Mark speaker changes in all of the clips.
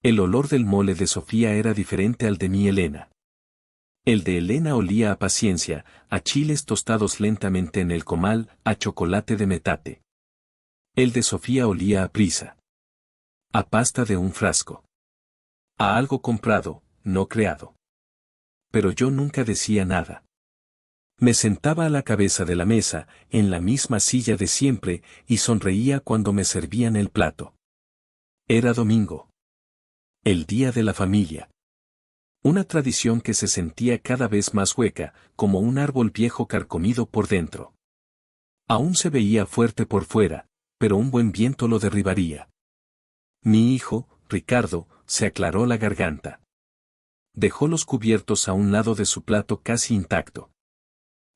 Speaker 1: El olor del mole de Sofía era diferente al de mi Elena. El de Elena olía a paciencia, a chiles tostados lentamente en el comal, a chocolate de metate. El de Sofía olía a prisa. A pasta de un frasco. A algo comprado, no creado. Pero yo nunca decía nada. Me sentaba a la cabeza de la mesa, en la misma silla de siempre, y sonreía cuando me servían el plato. Era domingo. El día de la familia. Una tradición que se sentía cada vez más hueca, como un árbol viejo carcomido por dentro. Aún se veía fuerte por fuera, pero un buen viento lo derribaría. Mi hijo, Ricardo, se aclaró la garganta. Dejó los cubiertos a un lado de su plato casi intacto.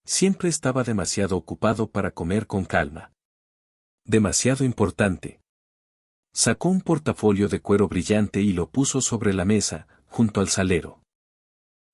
Speaker 1: Siempre estaba demasiado ocupado para comer con calma. Demasiado importante. Sacó un portafolio de cuero brillante y lo puso sobre la mesa, junto al salero.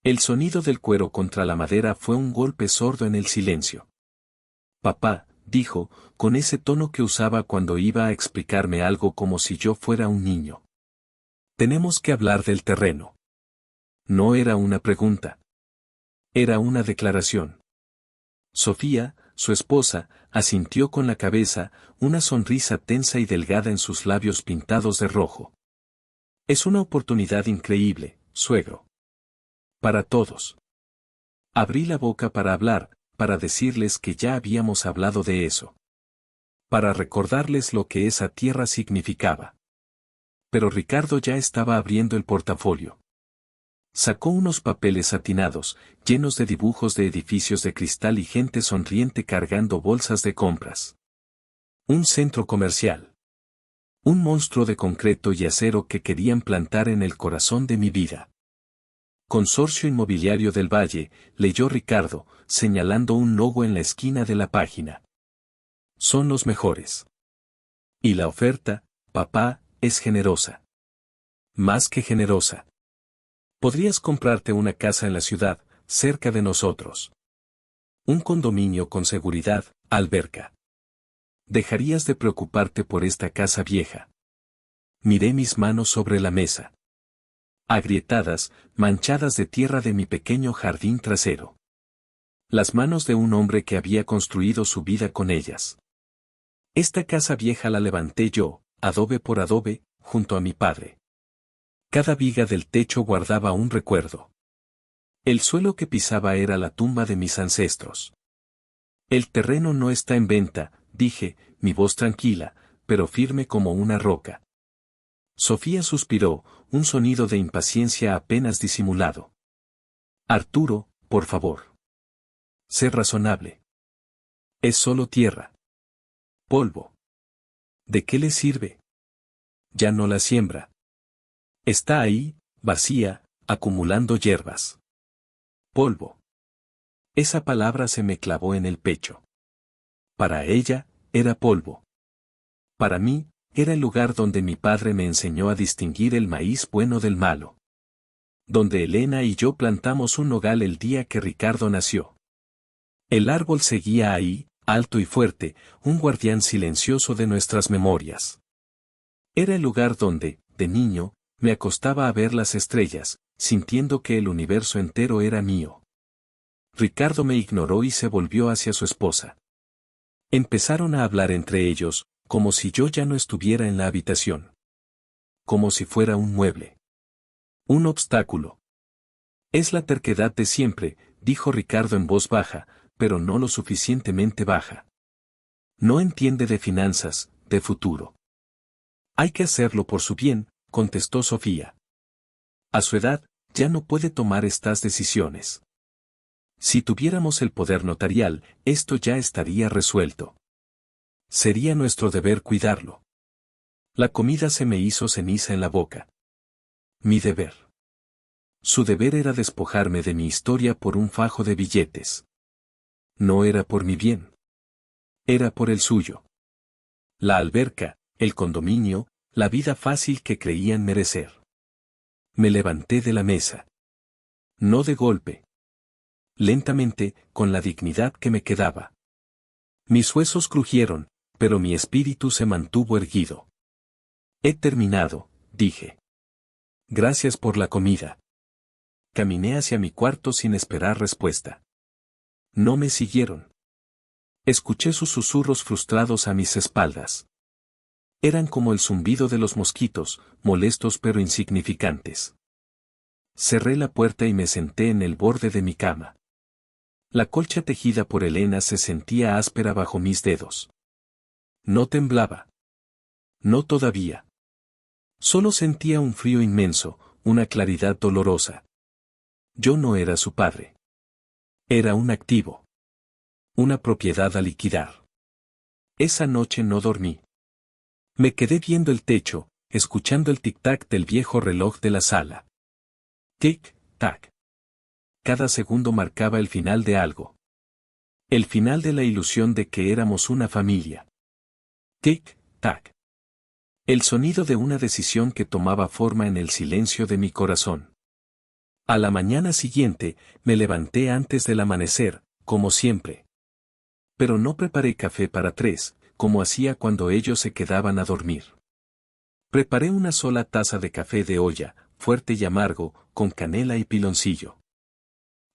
Speaker 1: El sonido del cuero contra la madera fue un golpe sordo en el silencio. Papá, dijo, con ese tono que usaba cuando iba a explicarme algo como si yo fuera un niño. Tenemos que hablar del terreno. No era una pregunta. Era una declaración. Sofía, su esposa, asintió con la cabeza, una sonrisa tensa y delgada en sus labios pintados de rojo. Es una oportunidad increíble, suegro. Para todos. Abrí la boca para hablar, para decirles que ya habíamos hablado de eso. Para recordarles lo que esa tierra significaba. Pero Ricardo ya estaba abriendo el portafolio. Sacó unos papeles satinados, llenos de dibujos de edificios de cristal y gente sonriente cargando bolsas de compras. Un centro comercial. Un monstruo de concreto y acero que querían plantar en el corazón de mi vida. Consorcio Inmobiliario del Valle, leyó Ricardo, señalando un logo en la esquina de la página. Son los mejores. Y la oferta, papá, es generosa. Más que generosa. Podrías comprarte una casa en la ciudad, cerca de nosotros. Un condominio con seguridad, alberca. Dejarías de preocuparte por esta casa vieja. Miré mis manos sobre la mesa. Agrietadas, manchadas de tierra de mi pequeño jardín trasero. Las manos de un hombre que había construido su vida con ellas. Esta casa vieja la levanté yo, adobe por adobe, junto a mi padre. Cada viga del techo guardaba un recuerdo. El suelo que pisaba era la tumba de mis ancestros. El terreno no está en venta, dije, mi voz tranquila, pero firme como una roca. Sofía suspiró, un sonido de impaciencia apenas disimulado. Arturo, por favor. Sé razonable. Es solo tierra. Polvo. ¿De qué le sirve? Ya no la siembra. Está ahí, vacía, acumulando hierbas. Polvo. Esa palabra se me clavó en el pecho. Para ella, era polvo. Para mí, era el lugar donde mi padre me enseñó a distinguir el maíz bueno del malo. Donde Elena y yo plantamos un nogal el día que Ricardo nació. El árbol seguía ahí, alto y fuerte, un guardián silencioso de nuestras memorias. Era el lugar donde, de niño, me acostaba a ver las estrellas, sintiendo que el universo entero era mío. Ricardo me ignoró y se volvió hacia su esposa. Empezaron a hablar entre ellos, como si yo ya no estuviera en la habitación. Como si fuera un mueble. Un obstáculo. Es la terquedad de siempre, dijo Ricardo en voz baja, pero no lo suficientemente baja. No entiende de finanzas, de futuro. Hay que hacerlo por su bien, contestó Sofía. A su edad, ya no puede tomar estas decisiones. Si tuviéramos el poder notarial, esto ya estaría resuelto. Sería nuestro deber cuidarlo. La comida se me hizo ceniza en la boca. Mi deber. Su deber era despojarme de mi historia por un fajo de billetes. No era por mi bien. Era por el suyo. La alberca, el condominio, la vida fácil que creían merecer. Me levanté de la mesa. No de golpe. Lentamente, con la dignidad que me quedaba. Mis huesos crujieron, pero mi espíritu se mantuvo erguido. He terminado, dije. Gracias por la comida. Caminé hacia mi cuarto sin esperar respuesta. No me siguieron. Escuché sus susurros frustrados a mis espaldas. Eran como el zumbido de los mosquitos, molestos pero insignificantes. Cerré la puerta y me senté en el borde de mi cama. La colcha tejida por Elena se sentía áspera bajo mis dedos. No temblaba. No todavía. Solo sentía un frío inmenso, una claridad dolorosa. Yo no era su padre. Era un activo. Una propiedad a liquidar. Esa noche no dormí. Me quedé viendo el techo, escuchando el tic-tac del viejo reloj de la sala. Tic-tac. Cada segundo marcaba el final de algo. El final de la ilusión de que éramos una familia. Tic-tac. El sonido de una decisión que tomaba forma en el silencio de mi corazón. A la mañana siguiente, me levanté antes del amanecer, como siempre. Pero no preparé café para tres, como hacía cuando ellos se quedaban a dormir. Preparé una sola taza de café de olla, fuerte y amargo, con canela y piloncillo.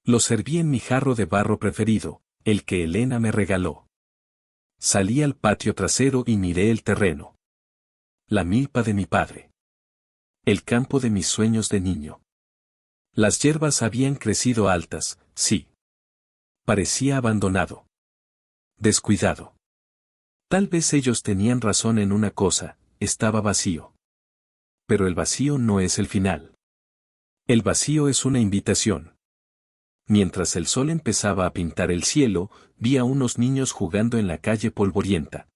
Speaker 1: Lo serví en mi jarro de barro preferido, el que Elena me regaló. Salí al patio trasero y miré el terreno. La milpa de mi padre. El campo de mis sueños de niño. Las hierbas habían crecido altas, sí. Parecía abandonado. Descuidado. Tal vez ellos tenían razón en una cosa, estaba vacío. Pero el vacío no es el final. El vacío es una invitación. Mientras el sol empezaba a pintar el cielo, vi a unos niños jugando en la calle polvorienta.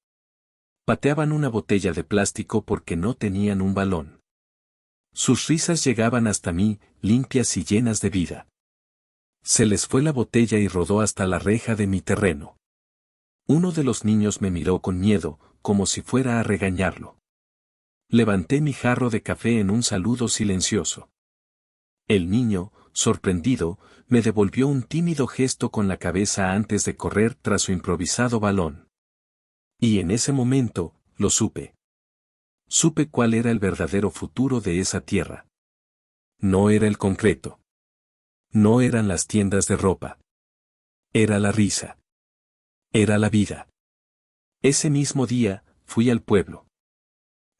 Speaker 1: Pateaban una botella de plástico porque no tenían un balón. Sus risas llegaban hasta mí, limpias y llenas de vida. Se les fue la botella y rodó hasta la reja de mi terreno. Uno de los niños me miró con miedo, como si fuera a regañarlo. Levanté mi jarro de café en un saludo silencioso. El niño, sorprendido, me devolvió un tímido gesto con la cabeza antes de correr tras su improvisado balón. Y en ese momento, lo supe. Supe cuál era el verdadero futuro de esa tierra. No era el concreto. No eran las tiendas de ropa. Era la risa. Era la vida. Ese mismo día, fui al pueblo.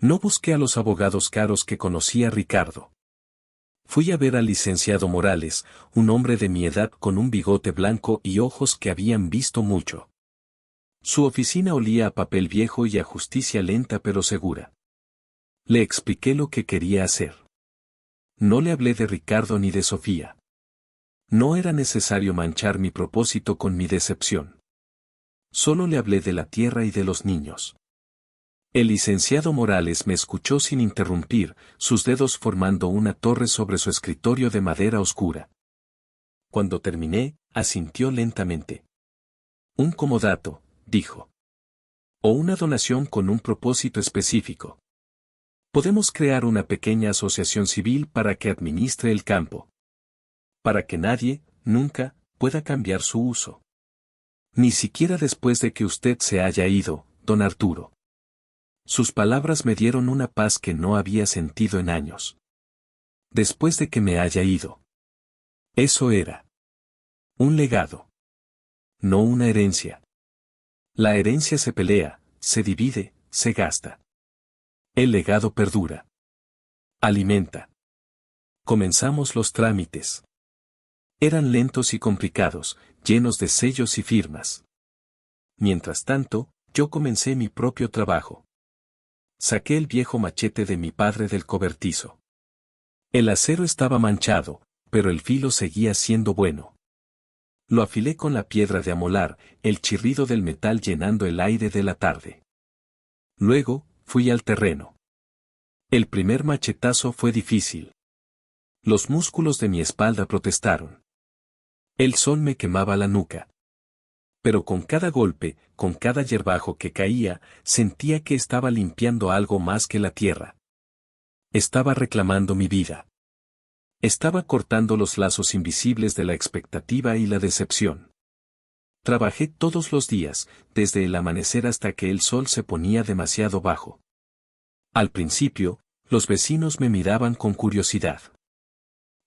Speaker 1: No busqué a los abogados caros que conocía Ricardo. Fui a ver al licenciado Morales, un hombre de mi edad con un bigote blanco y ojos que habían visto mucho. Su oficina olía a papel viejo y a justicia lenta pero segura. Le expliqué lo que quería hacer. No le hablé de Ricardo ni de Sofía. No era necesario manchar mi propósito con mi decepción. Solo le hablé de la tierra y de los niños. El licenciado Morales me escuchó sin interrumpir, sus dedos formando una torre sobre su escritorio de madera oscura. Cuando terminé, asintió lentamente. Un comodato, dijo. O una donación con un propósito específico. Podemos crear una pequeña asociación civil para que administre el campo. Para que nadie, nunca, pueda cambiar su uso. Ni siquiera después de que usted se haya ido, don Arturo. Sus palabras me dieron una paz que no había sentido en años. Después de que me haya ido. Eso era. Un legado. No una herencia. La herencia se pelea, se divide, se gasta. El legado perdura. Alimenta. Comenzamos los trámites. Eran lentos y complicados, llenos de sellos y firmas. Mientras tanto, yo comencé mi propio trabajo. Saqué el viejo machete de mi padre del cobertizo. El acero estaba manchado, pero el filo seguía siendo bueno. Lo afilé con la piedra de amolar, el chirrido del metal llenando el aire de la tarde. Luego, fui al terreno. El primer machetazo fue difícil. Los músculos de mi espalda protestaron. El sol me quemaba la nuca. Pero con cada golpe, con cada hierbajo que caía, sentía que estaba limpiando algo más que la tierra. Estaba reclamando mi vida. Estaba cortando los lazos invisibles de la expectativa y la decepción. Trabajé todos los días, desde el amanecer hasta que el sol se ponía demasiado bajo. Al principio, Los vecinos me miraban con curiosidad.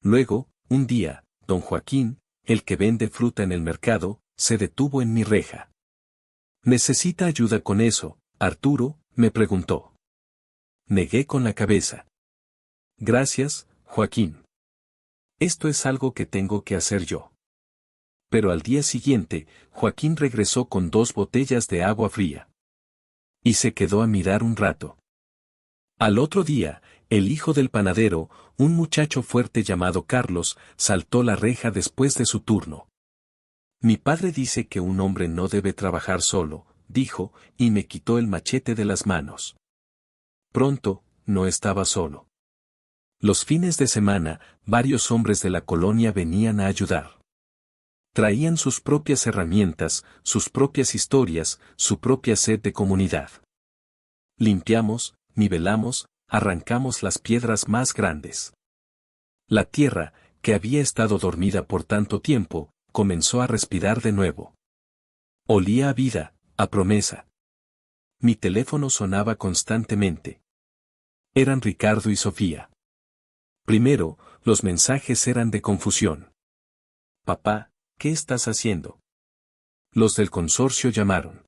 Speaker 1: Luego, un día, don Joaquín, el que vende fruta en el mercado, se detuvo en mi reja. ¿Necesita ayuda con eso, Arturo?, me preguntó. Negué con la cabeza. Gracias, Joaquín. Esto es algo que tengo que hacer yo. Pero al día siguiente, Joaquín regresó con 2 botellas de agua fría. Y se quedó a mirar un rato. Al otro día, el hijo del panadero, un muchacho fuerte llamado Carlos, saltó la reja después de su turno. Mi padre dice que un hombre no debe trabajar solo, dijo, y me quitó el machete de las manos. Pronto, no estaba solo. Los fines de semana, varios hombres de la colonia venían a ayudar. Traían sus propias herramientas, sus propias historias, su propia sed de comunidad. Limpiamos, nivelamos, arrancamos las piedras más grandes. La tierra, que había estado dormida por tanto tiempo, comenzó a respirar de nuevo. Olía a vida, a promesa. Mi teléfono sonaba constantemente. Eran Ricardo y Sofía. Primero, los mensajes eran de confusión. Papá, ¿qué estás haciendo? Los del consorcio llamaron.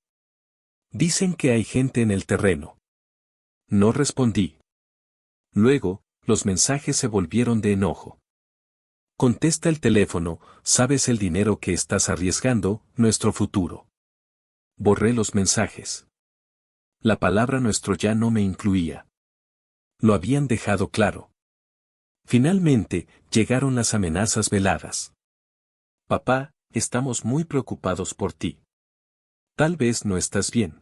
Speaker 1: Dicen que hay gente en el terreno. No respondí. Luego, los mensajes se volvieron de enojo. Contesta el teléfono, sabes el dinero que estás arriesgando, nuestro futuro. Borré los mensajes. La palabra nuestro ya no me incluía. Lo habían dejado claro. Finalmente, llegaron las amenazas veladas. Papá, estamos muy preocupados por ti. Tal vez no estás bien.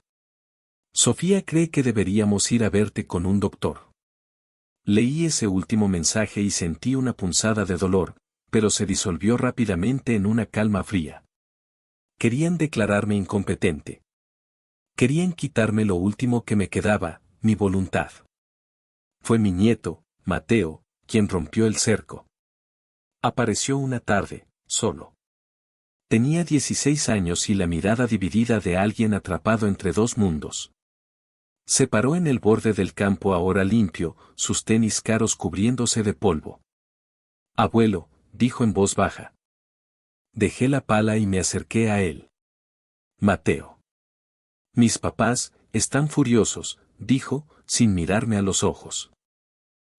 Speaker 1: Sofía cree que deberíamos ir a verte con un doctor. Leí ese último mensaje y sentí una punzada de dolor, pero se disolvió rápidamente en una calma fría. Querían declararme incompetente. Querían quitarme lo último que me quedaba, mi voluntad. Fue mi nieto, Mateo, quien rompió el cerco. Apareció una tarde, solo. Tenía 16 años y la mirada dividida de alguien atrapado entre 2 mundos. Se paró en el borde del campo ahora limpio, sus tenis caros cubriéndose de polvo. Abuelo, dijo en voz baja. Dejé la pala y me acerqué a él. Mateo. Mis papás, están furiosos, dijo, sin mirarme a los ojos.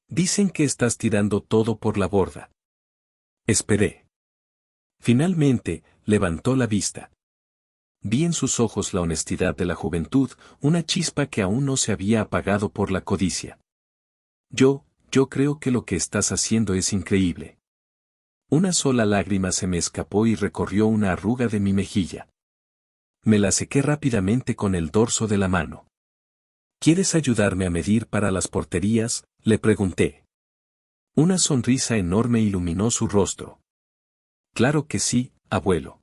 Speaker 1: Dicen que estás tirando todo por la borda. Esperé. Finalmente, levantó la vista. Vi en sus ojos la honestidad de la juventud, una chispa que aún no se había apagado por la codicia. Yo creo que lo que estás haciendo es increíble. Una sola lágrima se me escapó y recorrió una arruga de mi mejilla. Me la sequé rápidamente con el dorso de la mano. ¿Quieres ayudarme a medir para las porterías?, le pregunté. Una sonrisa enorme iluminó su rostro. Claro que sí, abuelo.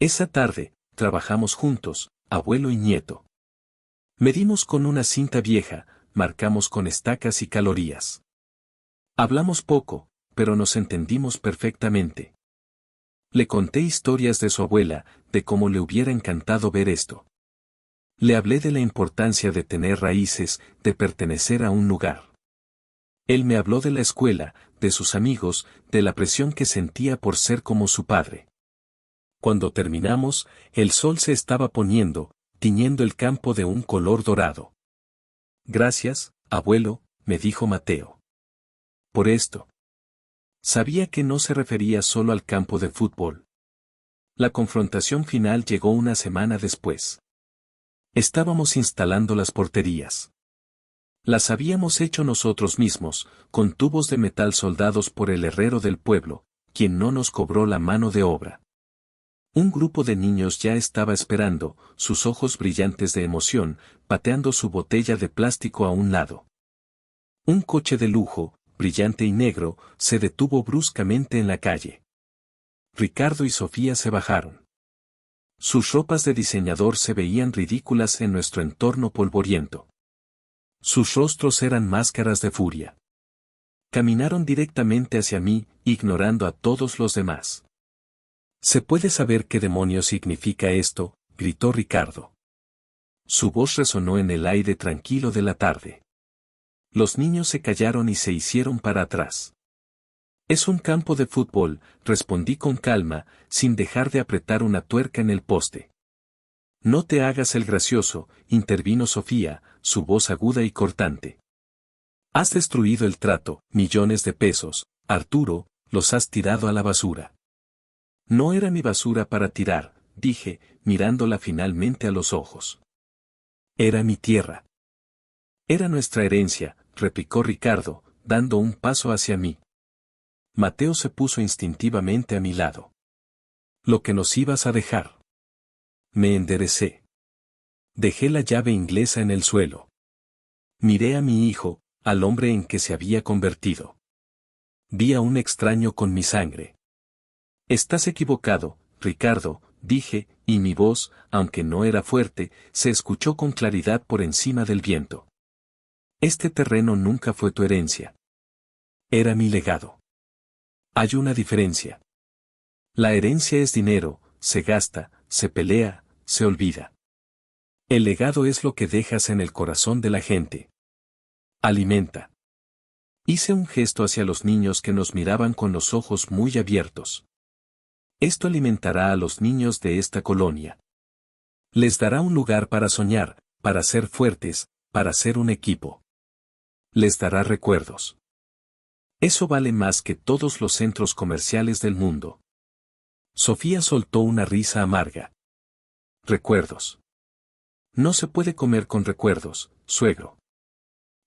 Speaker 1: Esa tarde, trabajamos juntos, abuelo y nieto. Medimos con una cinta vieja, marcamos con estacas y calorías. Hablamos poco, pero nos entendimos perfectamente. Le conté historias de su abuela, de cómo le hubiera encantado ver esto. Le hablé de la importancia de tener raíces, de pertenecer a un lugar. Él me habló de la escuela, de sus amigos, de la presión que sentía por ser como su padre. Cuando terminamos, el sol se estaba poniendo, tiñendo el campo de un color dorado. Gracias, abuelo, me dijo Mateo. Por esto. Sabía que no se refería solo al campo de fútbol. La confrontación final llegó una semana después. Estábamos instalando las porterías. Las habíamos hecho nosotros mismos, con tubos de metal soldados por el herrero del pueblo, quien no nos cobró la mano de obra. Un grupo de niños ya estaba esperando, sus ojos brillantes de emoción, pateando su botella de plástico a un lado. Un coche de lujo, brillante y negro, se detuvo bruscamente en la calle. Ricardo y Sofía se bajaron. Sus ropas de diseñador se veían ridículas en nuestro entorno polvoriento. Sus rostros eran máscaras de furia. Caminaron directamente hacia mí, ignorando a todos los demás. ¿Se puede saber qué demonios significa esto?, gritó Ricardo. Su voz resonó en el aire tranquilo de la tarde. Los niños se callaron y se hicieron para atrás. Es un campo de fútbol, respondí con calma, sin dejar de apretar una tuerca en el poste. No te hagas el gracioso, intervino Sofía, su voz aguda y cortante. Has destruido el trato, millones de pesos, Arturo, los has tirado a la basura. No era mi basura para tirar, dije, mirándola finalmente a los ojos. Era mi tierra. Era nuestra herencia, replicó Ricardo, dando un paso hacia mí. Mateo se puso instintivamente a mi lado. Lo que nos ibas a dejar. Me enderecé. Dejé la llave inglesa en el suelo. Miré a mi hijo, al hombre en que se había convertido. Vi a un extraño con mi sangre. Estás equivocado, Ricardo, dije, y mi voz, aunque no era fuerte, se escuchó con claridad por encima del viento. Este terreno nunca fue tu herencia. Era mi legado. Hay una diferencia. La herencia es dinero, se gasta, se pelea, se olvida. El legado es lo que dejas en el corazón de la gente. Alimenta. Hice un gesto hacia los niños que nos miraban con los ojos muy abiertos. Esto alimentará a los niños de esta colonia. Les dará un lugar para soñar, para ser fuertes, para ser un equipo. Les dará recuerdos. Eso vale más que todos los centros comerciales del mundo. Sofía soltó una risa amarga. Recuerdos. No se puede comer con recuerdos, suegro.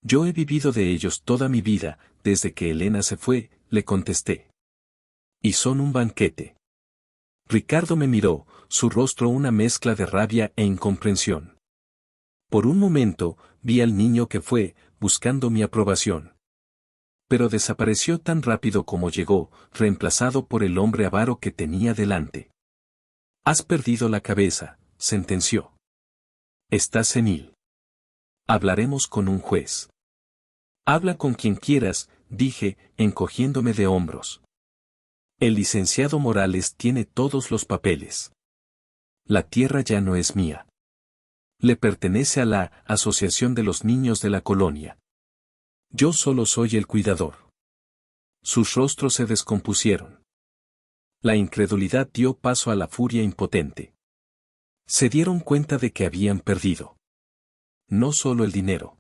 Speaker 1: Yo he vivido de ellos toda mi vida, desde que Elena se fue, le contesté. Y son un banquete. Ricardo me miró, su rostro una mezcla de rabia e incomprensión. Por un momento, vi al niño que fue, buscando mi aprobación. Pero desapareció tan rápido como llegó, reemplazado por el hombre avaro que tenía delante. Has perdido la cabeza, sentenció. Estás senil. Hablaremos con un juez. Habla con quien quieras, dije, encogiéndome de hombros. El licenciado Morales tiene todos los papeles. La tierra ya no es mía. Le pertenece a la Asociación de los Niños de la Colonia. Yo solo soy el cuidador. Sus rostros se descompusieron. La incredulidad dio paso a la furia impotente. Se dieron cuenta de que habían perdido. No solo el dinero.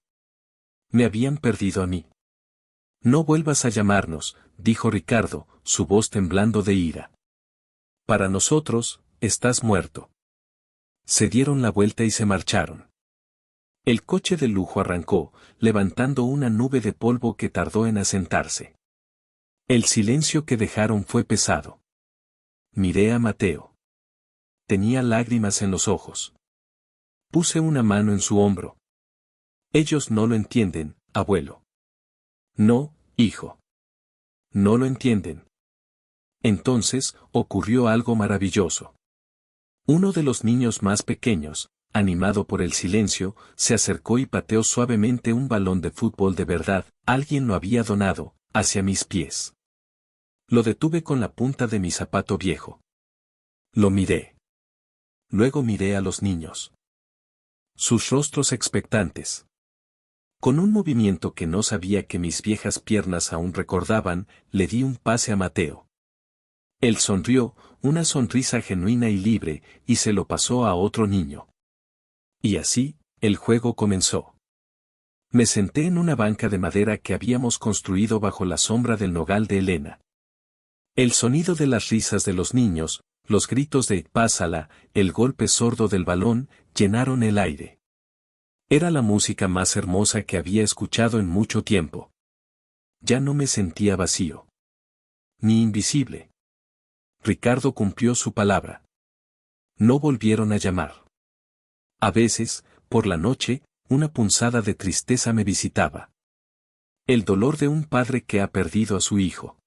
Speaker 1: Me habían perdido a mí. No vuelvas a llamarnos, dijo Ricardo, su voz temblando de ira. Para nosotros, estás muerto. Se dieron la vuelta y se marcharon. El coche de lujo arrancó, levantando una nube de polvo que tardó en asentarse. El silencio que dejaron fue pesado. Miré a Mateo. Tenía lágrimas en los ojos. Puse una mano en su hombro. Ellos no lo entienden, abuelo. No, hijo. No lo entienden. Entonces, ocurrió algo maravilloso. Uno de los niños más pequeños, animado por el silencio, se acercó y pateó suavemente un balón de fútbol de verdad, alguien lo había donado, hacia mis pies. Lo detuve con la punta de mi zapato viejo. Lo miré. Luego miré a los niños. Sus rostros expectantes. Con un movimiento que no sabía que mis viejas piernas aún recordaban, le di un pase a Mateo. Él sonrió, una sonrisa genuina y libre, y se lo pasó a otro niño. Y así, el juego comenzó. Me senté en una banca de madera que habíamos construido bajo la sombra del nogal de Elena. El sonido de las risas de los niños, los gritos de «pásala», el golpe sordo del balón, llenaron el aire. Era la música más hermosa que había escuchado en mucho tiempo. Ya no me sentía vacío. Ni invisible. Ricardo cumplió su palabra. No volvieron a llamar. A veces, por la noche, una punzada de tristeza me visitaba. El dolor de un padre que ha perdido a su hijo.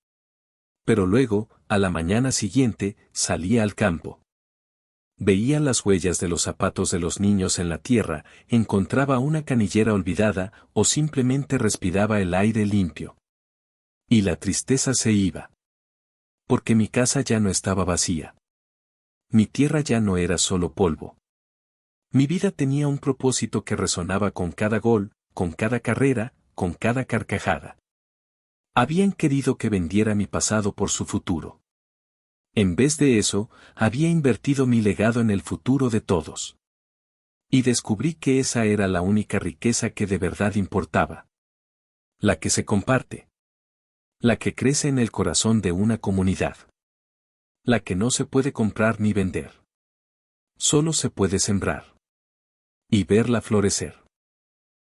Speaker 1: Pero luego, a la mañana siguiente, salía al campo. Veía las huellas de los zapatos de los niños en la tierra, encontraba una canillera olvidada, o simplemente respiraba el aire limpio. Y la tristeza se iba. Porque mi casa ya no estaba vacía. Mi tierra ya no era solo polvo. Mi vida tenía un propósito que resonaba con cada gol, con cada carrera, con cada carcajada. Habían querido que vendiera mi pasado por su futuro. En vez de eso, había invertido mi legado en el futuro de todos. Y descubrí que esa era la única riqueza que de verdad importaba. La que se comparte. La que crece en el corazón de una comunidad. La que no se puede comprar ni vender. Solo se puede sembrar. Y verla florecer.